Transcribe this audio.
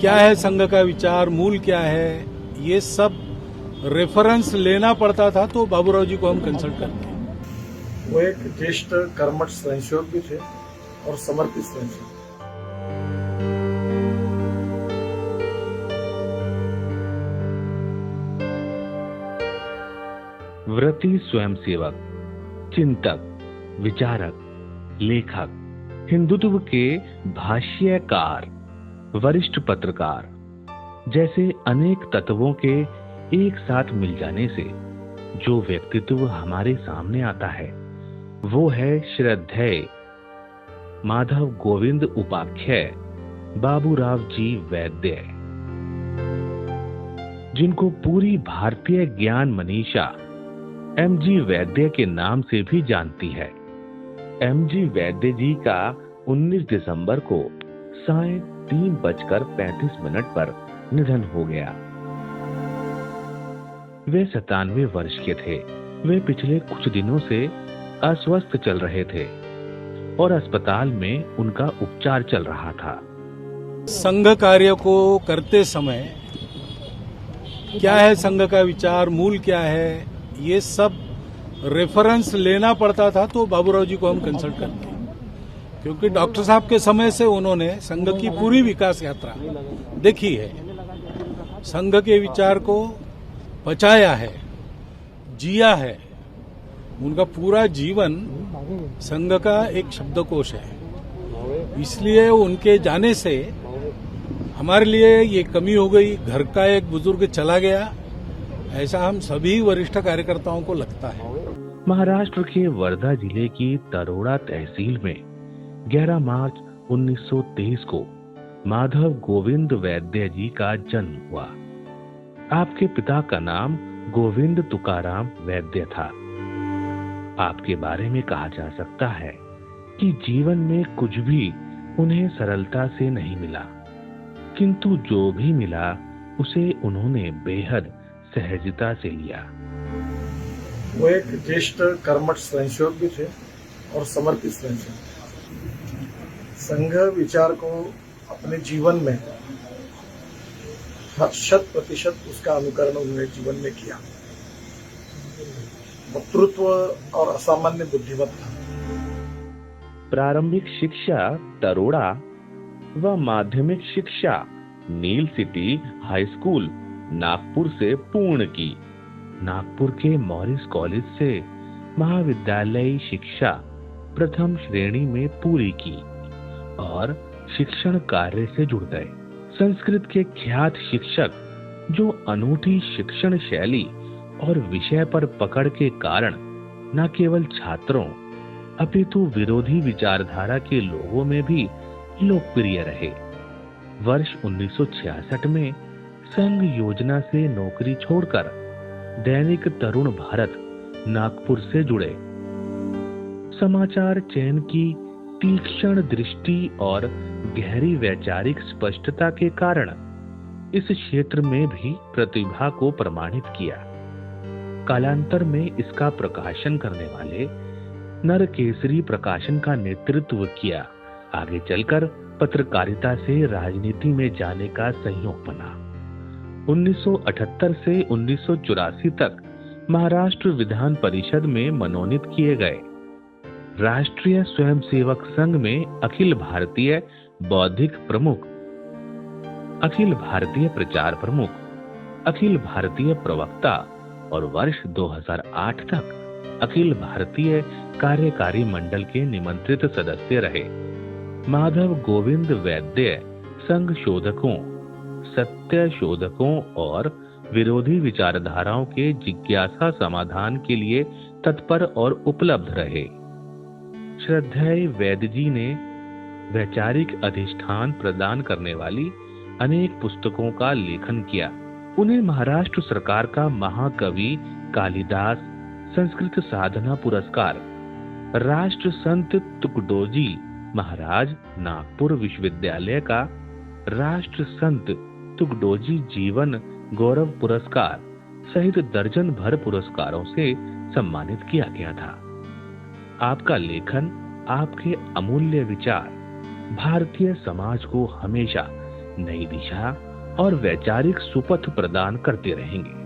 क्या है संघ का विचार, मूल क्या है, ये सब रेफरेंस लेना पड़ता था, तो बाबूराव जी को हम कंसल्ट करते हैं। वो एक ज्येष्ठ कर्मठ स्वयंसेवक भी थे और समर्पित स्वयंसेवक। व्रती स्वयंसेवक, चिंतक, विचारक, लेखक, हिंदुत्व के भाष्यकार, वरिष्ठ पत्रकार जैसे अनेक तत्वों के एक साथ मिल जाने से जो व्यक्तित्व हमारे सामने आता है वो है श्रद्धेय माधव गोविंद उपाख्याय बाबूराव जी वैद्य, जिनको पूरी भारतीय ज्ञान मनीषा एमजी वैद्य के नाम से भी जानती है। एमजी वैद्य जी का 19 दिसंबर को सायं 3:35 पर निधन हो गया। वे 97 वर्ष के थे। वे पिछले कुछ दिनों से अस्वस्थ चल रहे थे और अस्पताल में उनका उपचार चल रहा था। संघ कार्य को करते समय क्या है संघ का विचार, मूल क्या है, ये सब रेफरेंस लेना पड़ता था, तो बाबूराव जी को हम कंसल्ट करते हैं। क्योंकि डॉक्टर साहब के समय से उन्होंने संघ की पूरी विकास यात्रा देखी है, संघ के विचार को पचाया है, जिया है। उनका पूरा जीवन संघ का एक शब्दकोश है। इसलिए उनके जाने से हमारे लिए ये कमी हो गई। घर का एक बुजुर्ग चला गया, ऐसा हम सभी वरिष्ठ कार्यकर्ताओं को लगता है। महाराष्ट्र के वर्धा जिले की तरोड़ा तहसील में 11 मार्च 1923 को माधव गोविंद वैद्य जी का जन्म हुआ। आपके पिता का नाम गोविंद तुकाराम वैद्य था। आपके बारे में कहा जा सकता है कि जीवन में कुछ भी उन्हें सरलता से नहीं मिला, किंतु जो भी मिला उसे उन्होंने बेहद सहजता से लिया। वो एक ज्येष्ठ कर्मठ स्वयंसेवक भी थे और समर्पित स्वयंसेवक। संघ विचार को अपने जीवन में 100% उसका अनुकरण उन्होंने जीवन में किया। वक्तृत्व और असामान्य बुद्धिमत्ता। प्रारंभिक शिक्षा तरोड़ा व माध्यमिक शिक्षा नील सिटी हाई स्कूल नागपुर से पूर्ण की। नागपुर के मॉरिस कॉलेज से महाविद्यालयी शिक्षा प्रथम श्रेणी में पूरी की और शिक्षण कार्य से जुड़ गए। संस्कृत के ख्यात शिक्षक जो अनूठी शिक्षण शैली और विषय पर पकड़ के कारण न केवल छात्रों अपितु विरोधी विचारधारा के लोगों में भी लोकप्रिय रहे। वर्ष 1966 में संघ योजना से नौकरी छोड़कर दैनिक तरुण भारत नागपुर से जुड़े। समाचार चयन की तीक्ष्ण दृष्टि और गहरी वैचारिक स्पष्टता के कारण इस क्षेत्र में भी प्रतिभा को प्रमाणित किया। कालांतर में इसका प्रकाशन करने वाले नरकेसरी प्रकाशन का नेतृत्व किया। आगे चलकर पत्रकारिता से राजनीति में जाने का संयोग बना। 1978 से 1984 तक महाराष्ट्र विधान परिषद में मनोनीत किए गए। राष्ट्रीय स्वयंसेवक संघ में अखिल भारतीय बौद्धिक प्रमुख, अखिल भारतीय प्रचार प्रमुख, अखिल भारतीय प्रवक्ता और वर्ष 2008 तक अखिल भारतीय कार्यकारी मंडल के निमंत्रित सदस्य रहे। माधव गोविंद वैद्य संघ शोधकों, सत्य शोधकों और विरोधी विचारधाराओं के जिज्ञासा समाधान के लिए तत्पर और उपलब्ध रहे। श्रद्धेय वैद्य जी ने वैचारिक अधिष्ठान प्रदान करने वाली अनेक पुस्तकों का लेखन किया। उन्हें महाराष्ट्र सरकार का महाकवि कालिदास संस्कृत साधना पुरस्कार, राष्ट्र संत तुकडोजी महाराज नागपुर विश्वविद्यालय का राष्ट्र संत तुकडोजी जीवन गौरव पुरस्कार सहित दर्जन भर पुरस्कारों से सम्मानित किया गया था। आपका लेखन, आपके अमूल्य विचार भारतीय समाज को हमेशा नई दिशा और वैचारिक सुपथ प्रदान करते रहेंगे।